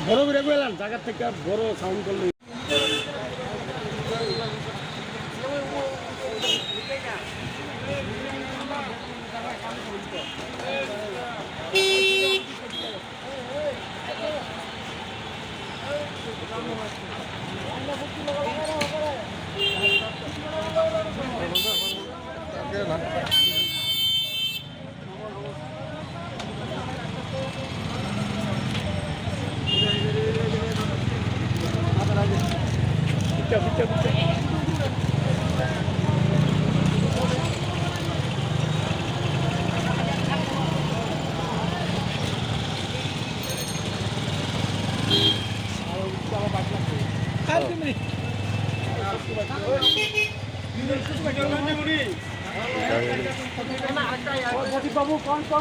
বড় করে গেলাম জায়গা থেকে বড় সাউন্ড করলে বাবু কোন কোন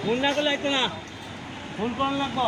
ফোন না করলে একটু না ফোন করার লাগবো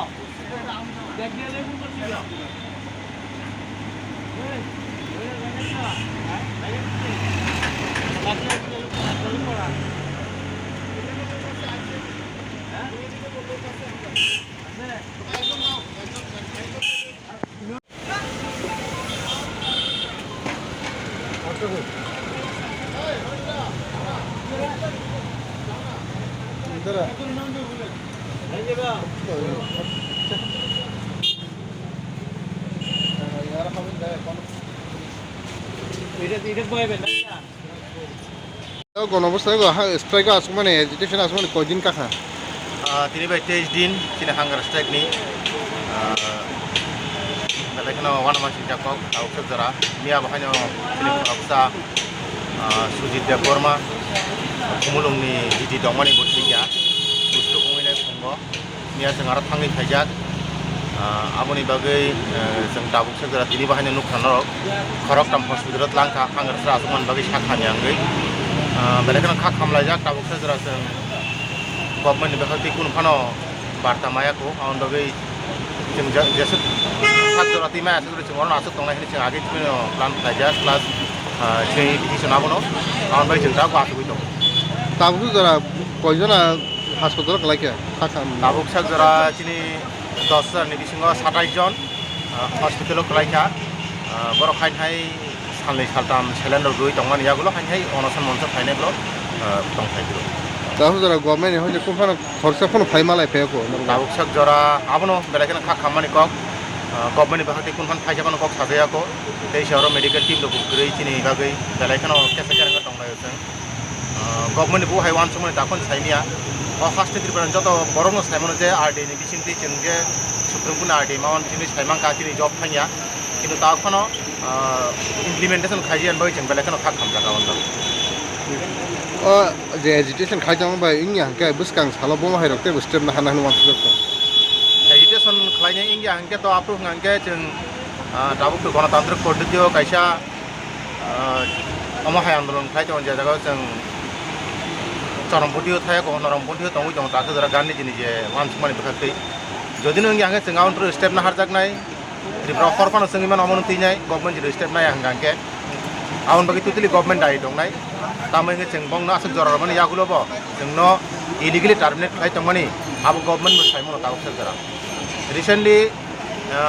গণঅবস্থায় স্ট্রাইক আসুক মানে এজিটেশন আসুক মানে কয়দিন কাকা 23 दिन sini hunger strike ni belakang wana masih jakok au sejara mia bahanya sini praksa Sujit Deborma kumulung ni di dongmani botija bustu kumine sunggo mia sengarat hangi khajak amoni bagai jeng tabuk sejara tini bahanya nukhanor khorok tam hospital langka hunger strike asuman bagai shakhani anggai belakang khak hamlajak tabuk sejara seng government ni bakal tikun phano barta maya ko on bagai jeng jesut sat jorati maya sejara jeng orang asuk tonglai ni jeng age tino plan khajak plus সেই decision আবনো কারণ ভাই চিন্তা কো আসুক তো তাবুক যারা কয়জনা হাসপাতাল লাইকে তাবুক সাক যারা চিনি 10,000 ni bisingo 27 জন হসপিটাল লাইকা বড় খাইনহাই সানলাই সালতাম সেলেন্ডার দুই টঙ্গানি ইয়াগুলো খাইনহাই অনশন মঞ্চ ফাইনে ব্র টংখাইগুলো তাহলে যারা গভর্নমেন্ট হইলে কোনখানে খরচা কোন ফাইমালাই পেকো তাবুক সাক যারা আবনো বেলাকেন খা খামানি কক গভর্নমেন্ট বাহাতে কোনখান ফাইজাবানো কক সাজায়াকো এই শহর মেডিকেল টিম লোক গ্রই চিনি বাগৈ বেলাইখানো কেসে কেরাঙ্গা টংলাইছেন গভর্নমেন্ট বু হাইওয়ান সময় দাখন সাইনিয়া অ ফার্স্ট ত্রিপুরা যত বড়নো সাইমনো যে আরডি নি বিচিন্তি চিনগে সুপ্রিম কোর্ট আরডি মাওন চিনি সাইমাং কাচিনি জব ফাইয়া কিন্তু তাখনো ইমপ্লিমেন্টেশন খাইজিয়ান বাই চেন বেলাইখানো খা খামজাকা অন্দাল যে এজিটেশন খাইতাম বা ইংনি হাঙ্কে বুসকাং সালো বমা হাইরকতে বুস্টেম না হানা নুমান সুযোগ एजिटेसन खालायनाय इंगिया हांके तो आपु हांके जों दाबुक गणतान्त्रिक पद्धतियाव कायसा अमाहाय आन्दोलन खालाय दं जे जायगायाव जों चरमपन्थीयाव थाया नरमपन्थीयाव दंबाय दं दाखो जरा गाननि दिनै जे मानसिमानि बेखाखै যদি नों हांके जों आउन्ट्रो स्टेप ना हारजाकनाय त्रिपुरा खरफानो जों इमान अमन थैनाय गभर्नमेन्ट जिरो स्टेप नाय हांके आउन बागै टोटली गभर्नमेन्ट दाय दंनाय तामै जों बंनो आसक जरा माने यागुलबो जोंनो इलिगेलि टार्मिनेट खालाय दंमानि आबो गभर्नमेन्ट साइमनो ताव जरा रिसेंटली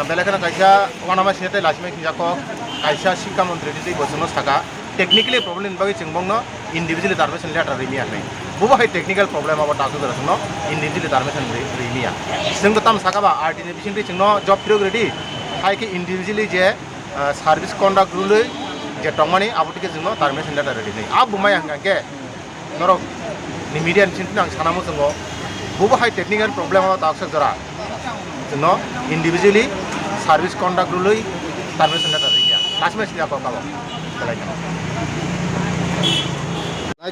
बेलेखाना कायसा वानामा सिनेते लासिमे खिजाको कायसा शिक्षा मंत्री दिदि बसनो साका टेक्निकली प्रॉब्लम बागै जों बंनो इंडिविजुअली टार्मिनेशन लेटर रिमिया नै बुबो हाय टेक्निकल प्रॉब्लम आबो ताव जरा जोंनो इंडिविजुअली टार्मिनेशन रिमिया जों तो ताम साकाबा आरटीनि बिसिंदि जोंनो जॉब प्रियोग रेडी हाय कि इंडिविजुअली जे सार्विस कन्डाक्ट रुलै जे टंमानि आबोटिके जोंनो टार्मिनेशन लेटर रेडी नै आ बुमाय हांगाके नरक नि मीडिया सिनथिन आं सानामो जोंनो बुबो हाय टेक्निकल प्रॉब्लम आबो ताव जरा जोंनो इंडिविजुअली सार्विस कन्डाक्ट रुलै टार्मिनेशन लेटर रिमिया लासिमे सिनाको काबो बेलायनो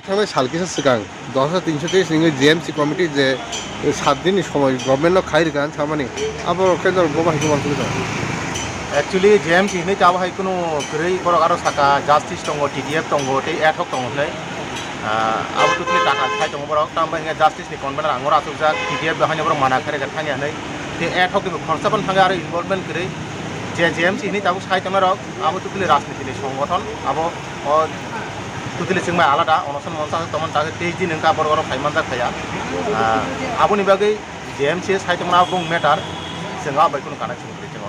थांनाय सालकिसो सिगां 10,330 नोङो जिएमसि कमिटि जे 7 दिननि समय गभर्नमेन्टनो खायरगान थारमाने आबर केन्द्र बमा हिकुमान सुबिदा एक्चुअली जेएमसि नै जाबो हाय कुनु गरै बर आरो साका जास्टिस दङ टीडीएफ दङ ते एडहक दङ नै आबो टोटली टाका थाय दङ बर तामबाय हे जास्टिस नि कनभेनर आंगर आसुजा टीडीएफ बहायनो बर माना खारे गाथानिया नै ते एडहक नि खरसापन थाङा आरो इनभल्वमेन्ट गरै जे जेएमसि नि जाबो साय तमर आबो टोटली राजनीतिनि संगठन आबो टोटली जोंमाय आलादा अनसन मनसा तमन ताके 23 दिन नोंका बर फाइमान जाखाया आबोनि बागै जेएमसि साय तमना बुं मेटार जोंहा बाय कुनु कानेक्सन गैया